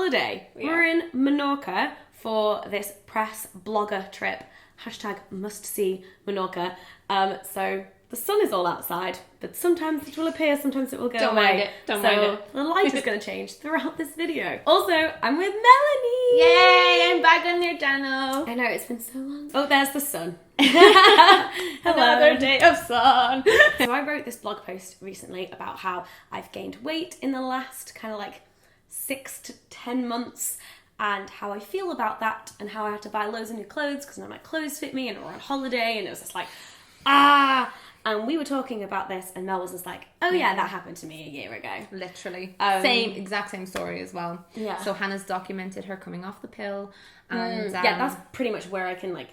holiday. Yeah. We're in Menorca for this press blogger trip. #must see Menorca. So the sun is all outside, but sometimes it will appear, sometimes it will go Don't away. mind it. Don't mind it. The light is going to change throughout this video. Also, I'm with Melanie. Yay! I'm back on your channel. I know, it's been so long. Oh, there's the sun. Another day of sun. So I wrote this blog post recently about how I've gained weight in the last kind of like 6 to 10 months and how I feel about that and how I had to buy loads of new clothes because none of my clothes fit me and we're on holiday and it was just like, And we were talking about this and Mel was just like, oh yeah, that happened to me a year ago. Literally. Exact same story as well. Yeah. So Hannah's documented her coming off the pill. And yeah, that's pretty much where I can like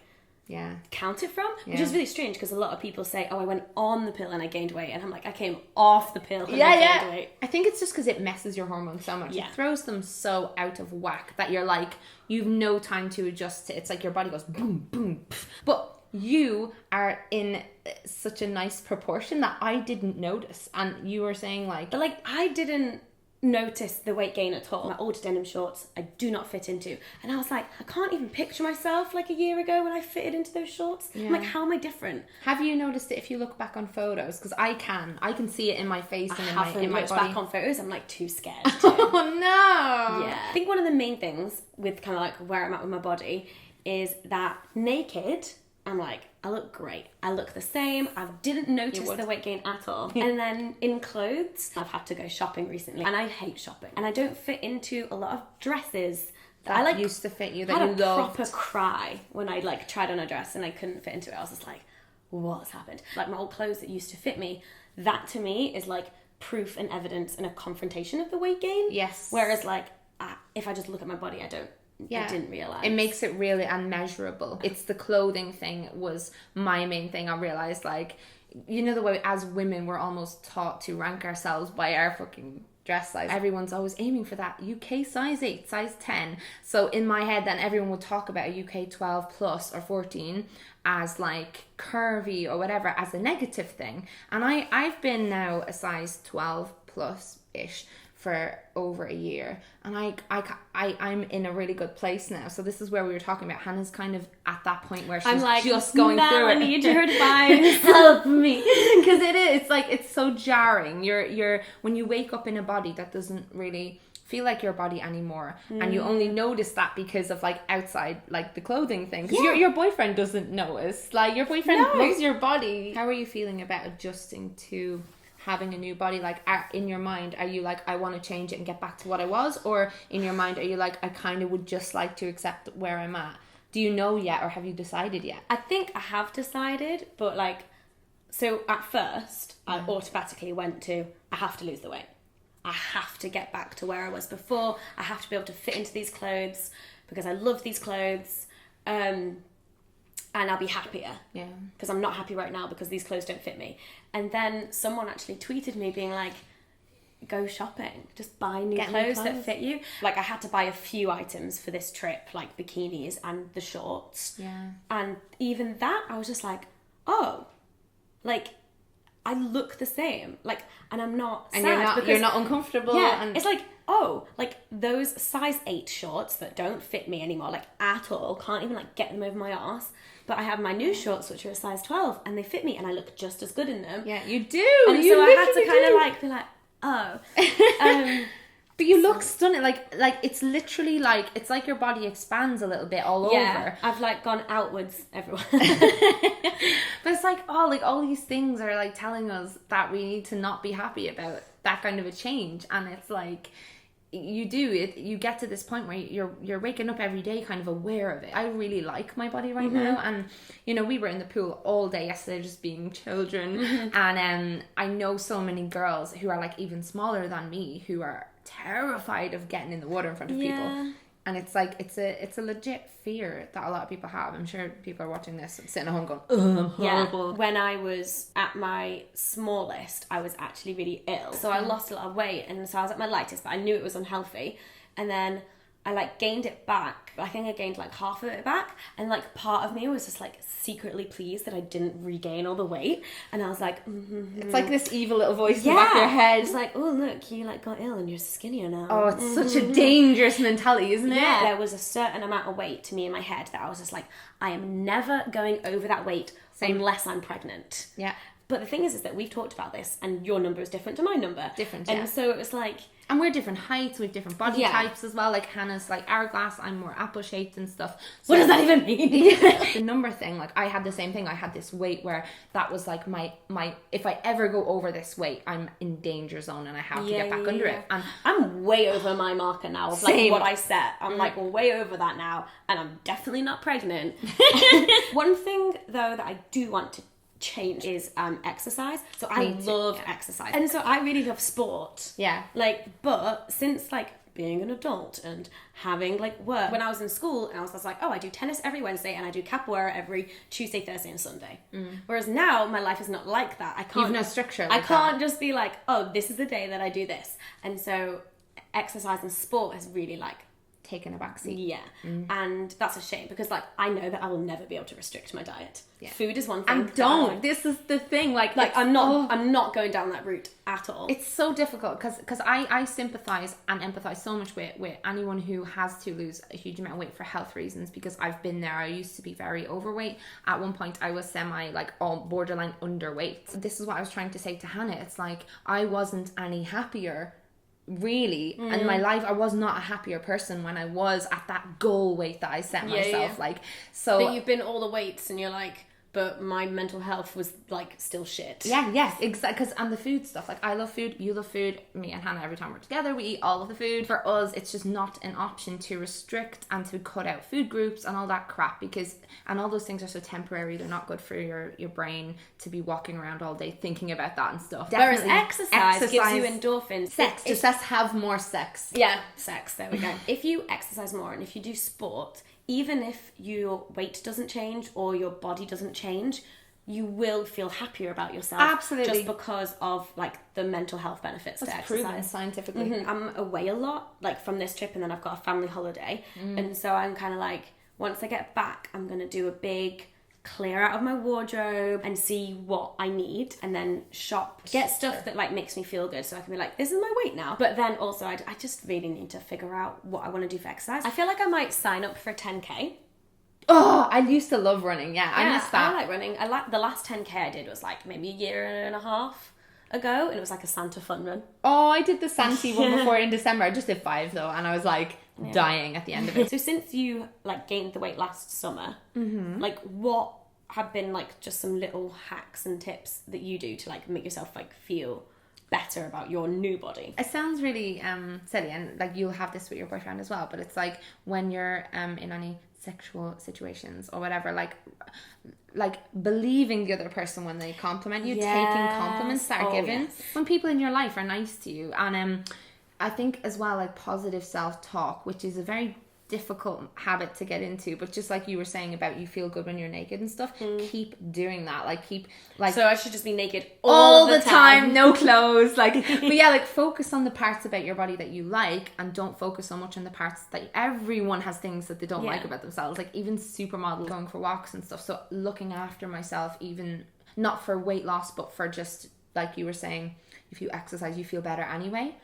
count it from, which Yeah. is really strange because a lot of people say, oh, I went on the pill and I gained weight, and I'm like, I came off the pill and I gained weight. I think it's just because it messes your hormones so much. Yeah. It throws them so out of whack that you're like, you've no time to adjust to it. It's like your body goes boom, boom, pff. But you are in such a nice proportion that I didn't notice. And you were saying like... But like, I didn't notice the weight gain at all. My old denim shorts I do not fit into, and I was like, I can't even picture myself like a year ago when I fitted into those shorts. I'm like, how am I different? Have you noticed it if you look back on photos? Because I can see it in my face and in my looked body. back on photos. I'm like too scared to. Oh no! Yeah, I think one of the main things with kind of like where I'm at with my body is that naked, I'm like, I look great. I look the same. I didn't notice the weight gain at all. And then in clothes, I've had to go shopping recently, and I hate shopping. And I don't fit into a lot of dresses that I like used to fit you, I had a loved. proper cry when I like tried on a dress and I couldn't fit into it. I was just like, what's happened? Like my old clothes that used to fit me, that to me is like proof and evidence and a confrontation of the weight gain. Yes. Whereas like if I just look at my body, I didn't realise. It makes it really unmeasurable. It's the clothing thing was my main thing. I realised, like, you know, the way as women we're almost taught to rank ourselves by our fucking dress size. Everyone's always aiming for that UK size 8, size 10. So in my head then everyone would talk about a UK 12 plus or 14 as like curvy or whatever as a negative thing. And I've been now a size 12 plus ish for over a year, and I'm in a really good place now. So this is where we were talking about Hannah's kind of at that point where she's like, just going through it. I need your advice. Help me, because it's like it's so jarring. You're when you wake up in a body that doesn't really feel like your body anymore, and you only notice that because of like outside, like the clothing thing. Because your boyfriend doesn't notice. Like your boyfriend loves your body. How are you feeling about adjusting to having a new body? Like in your mind, are you like, I want to change it and get back to what I was, or in your mind are you like, I kind of would just like to accept where I'm at? Do you know yet, or have you decided yet? I think I have decided, but like, so at first I automatically went to, I have to lose the weight, I have to get back to where I was before, I have to be able to fit into these clothes because I love these clothes, and I'll be happier. Yeah. Because I'm not happy right now because these clothes don't fit me. And then someone actually tweeted me being like, go shopping. Just buy new clothes that fit you. Like I had to buy a few items for this trip, like bikinis and the shorts. Yeah. And even that, I was just like, oh, like I look the same. Like, and I'm not sad. And you're not uncomfortable. Yeah. And it's like, oh, like those size 8 shorts that don't fit me anymore, like at all, can't even like get them over my arse. But I have my new shorts, which are a size 12, and they fit me, and I look just as good in them. Yeah, you do. And so I had to kind of like be like, oh. But you look stunning. Like it's literally like, it's like your body expands a little bit all over. I've like gone outwards everywhere. But it's like, oh, like all these things are like telling us that we need to not be happy about that kind of a change. And it's like, you get to this point where you're waking up every day kind of aware of it. I really like my body right now, and you know, we were in the pool all day yesterday just being children, and I know so many girls who are like even smaller than me who are terrified of getting in the water in front of people. And it's like, it's a legit fear that a lot of people have. I'm sure people are watching this and sitting at home going, oh, I'm horrible. Yeah. When I was at my smallest, I was actually really ill. So I lost a lot of weight, and so I was at my lightest, but I knew it was unhealthy. And then I like gained it back. I think I gained like half of it back, and like part of me was just like secretly pleased that I didn't regain all the weight, and I was like, it's like this evil little voice in the back of your head. It's like, oh look, you like got ill and you're skinnier now. Oh, it's such a dangerous mentality, isn't it? Yeah, there was a certain amount of weight to me in my head that I was just like, I am never going over that weight unless I'm pregnant. Yeah. But the thing is that we've talked about this, and your number is different to my number. Different, and so it was like... And we're different heights, we have different body types as well. Like Hannah's like hourglass, I'm more apple shaped and stuff. So what does that even mean? The number thing, like I had the same thing. I had this weight where that was like my if I ever go over this weight, I'm in danger zone and I have to get back under it. And I'm way over my marker now of like what I set. I'm like way over that now, and I'm definitely not pregnant. One thing though that I do want to change is exercise. So I love exercise, and so I really love sport. Yeah. Like, but since like being an adult and having like work, when I was in school and I was just like, oh, I do tennis every Wednesday and I do capoeira every Tuesday, Thursday and Sunday. Whereas now my life is not like that. I can't. You've no structure. I can't just be like, oh, this is the day that I do this. And so exercise and sport has really like taken a backseat. Yeah. And that's a shame, because like I know that I will never be able to restrict my diet. Yeah. Food is one thing. And don't. This is the thing. Like I'm not going down that route at all. It's so difficult because I sympathize and empathize so much with anyone who has to lose a huge amount of weight for health reasons, because I've been there. I used to be very overweight. At one point I was semi like borderline underweight. This is what I was trying to say to Hannah. It's like I wasn't any happier really in my life. I was not a happier person when I was at that goal weight that I set myself. Like, so but you've been all the weights and you're like, but my mental health was like still shit. Yes, exactly. And the food stuff, like I love food, you love food. Me and Hannah, every time we're together, we eat all of the food. For us, it's just not an option to restrict and to cut out food groups and all that crap, and all those things are so temporary. They're not good for your brain to be walking around all day thinking about that and stuff. Whereas exercise gives you endorphins. Sex. Just let's have more sex. Yeah, sex. There we go. If you exercise more and if you do sport, even if your weight doesn't change or your body doesn't change, you will feel happier about yourself. Absolutely. Just because of like the mental health benefits to exercise. Proven scientifically. I'm away a lot, like from this trip, and then I've got a family holiday. And so I'm kind of like, once I get back, I'm going to do a big clear out of my wardrobe and see what I need, and then shop, get stuff that like makes me feel good, so I can be like, this is my weight now. But then also I just really need to figure out what I want to do for exercise. I feel like I might sign up for a 10k. Oh, I used to love running. Yeah, I miss that. I like running. The last 10k I did was like maybe a year and a half ago, and it was like a Santa fun run. Oh, I did the Santi one before in December. I just did 5 though, and I was like dying at the end of it. So since you like gained the weight last summer, like what have been like just some little hacks and tips that you do to like make yourself like feel better about your new body? It sounds really silly, and like you'll have this with your boyfriend as well, but it's like when you're in any sexual situations or whatever, like believing the other person when they compliment you, taking compliments that are given. When people in your life are nice to you. And I think as well, like positive self-talk, which is a very difficult habit to get into, but just like you were saying about you feel good when you're naked and stuff, keep doing that. So I should just be naked all the time, no clothes, but yeah, like focus on the parts about your body that you like, and don't focus so much on the parts that everyone has things that they don't like about themselves, like even supermodels going for walks and stuff. So looking after myself, even not for weight loss, but for just like you were saying, if you exercise, you feel better anyway.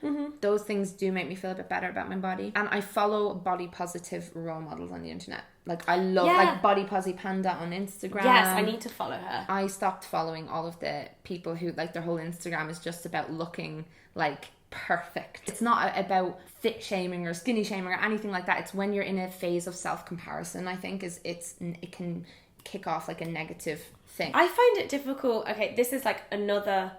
Those things do make me feel a bit better about my body. And I follow body positive role models on the internet. Like I love like Body Posy Panda on Instagram. Yes, I need to follow her. I stopped following all of the people who like their whole Instagram is just about looking like perfect. It's not about fit shaming or skinny shaming or anything like that. It's when you're in a phase of self-comparison, I think it can kick off like a negative thing. I find it difficult. Okay, this is like another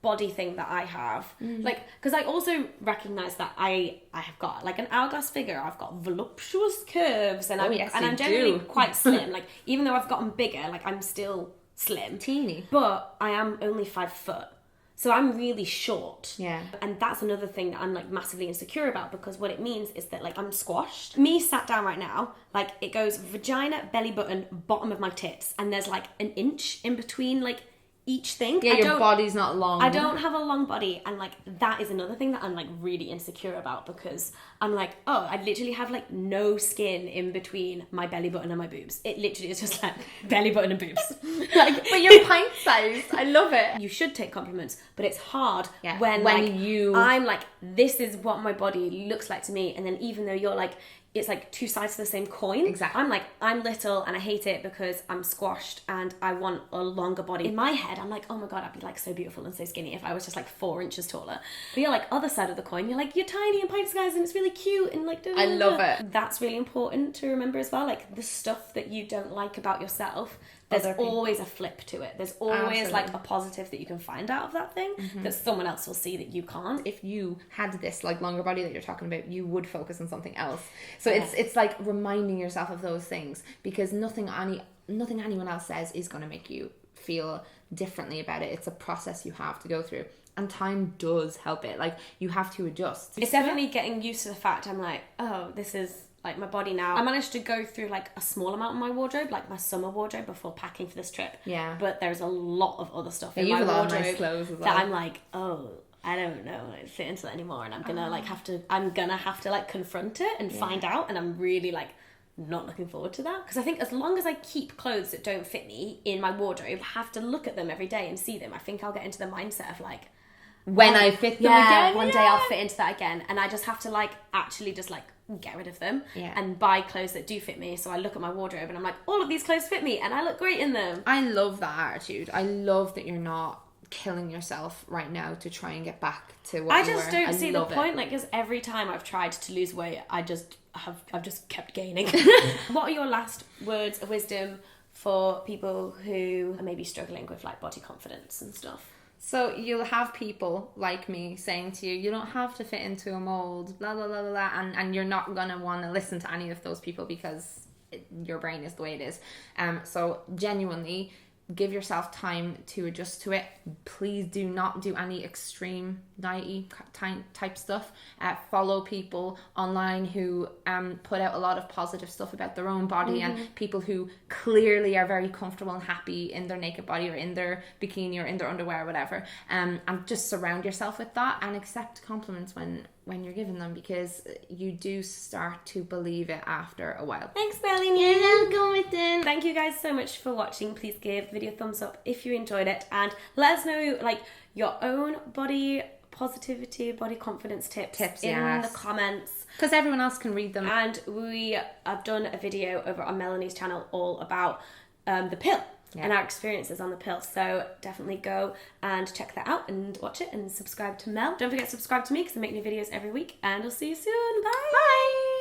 body thing that I have, like, because I also recognize that I have got like an hourglass figure. I've got voluptuous curves, and I'm generally quite slim. Like even though I've gotten bigger, like I'm still slim, teeny, but I am only 5 foot, so I'm really short. Yeah, and that's another thing that I'm like massively insecure about, because what it means is that like I'm squashed. Me sat down right now, like it goes vagina, belly button, bottom of my tits, and there's like an inch in between like each thing. Yeah, your body's not long. I don't have a long body, and like that is another thing that I'm like really insecure about, because I'm like, oh, I literally have like no skin in between my belly button and my boobs. It literally is just like belly button and boobs. Like, but you're pint sized. I love it. You should take compliments, but it's hard Yeah. when When like, I'm like, this is what my body looks like to me, and then even though you're like, it's like two sides to the same coin. Exactly. I'm like, I'm little and I hate it because I'm squashed and I want a longer body. In my head, I'm like, oh my God, I'd be like so beautiful and so skinny if I was just like 4 inches taller. But you're like, other side of the coin, you're like, you're tiny and pint sized and it's really cute and like, I love it. That's really important to remember as well. Like the stuff that you don't like about yourself, there's always a flip to it. There's always like a positive that you can find out of that thing that someone else will see that you can't. If you had this like longer body that you're talking about, you would focus on something else. So it's like reminding yourself of those things, because nothing anyone else says is going to make you feel differently about it. It's a process you have to go through, and time does help it. Like you have to adjust. It's definitely getting used to the fact I'm like, oh, this is like my body now. I managed to go through like a small amount of my wardrobe, like my summer wardrobe, before packing for this trip. Yeah. But there's a lot of other stuff in you my have a lot of wardrobe nice clothes as well. that I'm like, oh, I don't know, I don't fit into that anymore, and I'm gonna have to like confront it and find out, and I'm really like not looking forward to that, because I think as long as I keep clothes that don't fit me in my wardrobe, I have to look at them every day and see them, I think I'll get into the mindset of like, when I fit them again, one day I'll fit into that again, and I just have to like actually just like get rid of them and buy clothes that do fit me. So I look at my wardrobe and I'm like, all of these clothes fit me and I look great in them. I love that attitude. I love that you're not killing yourself right now to try and get back to what I you just were. don't I see the love point, it. like, because every time I've tried to lose weight, I've just kept gaining. What are your last words of wisdom for people who are maybe struggling with like body confidence and stuff? So you'll have people like me saying to you, you don't have to fit into a mold, blah, blah, blah, blah, blah, and you're not going to want to listen to any of those people because your brain is the way it is. So genuinely, give yourself time to adjust to it. Please do not do any extreme diety type stuff. Follow people online who put out a lot of positive stuff about their own body and people who clearly are very comfortable and happy in their naked body or in their bikini or in their underwear or whatever. And just surround yourself with that and accept compliments when you're given them, because you do start to believe it after a while. Thanks, Melanie. You're welcome, Witton. Thank you guys so much for watching. Please give the video a thumbs up if you enjoyed it, and let us know like your own body positivity, body confidence tips in the comments, because everyone else can read them. And we have done a video over on Melanie's channel all about the pill. And our experiences on the pill. So definitely go and check that out and watch it and subscribe to Mel. Don't forget to subscribe to me because I make new videos every week. And I'll see you soon. Bye. Bye.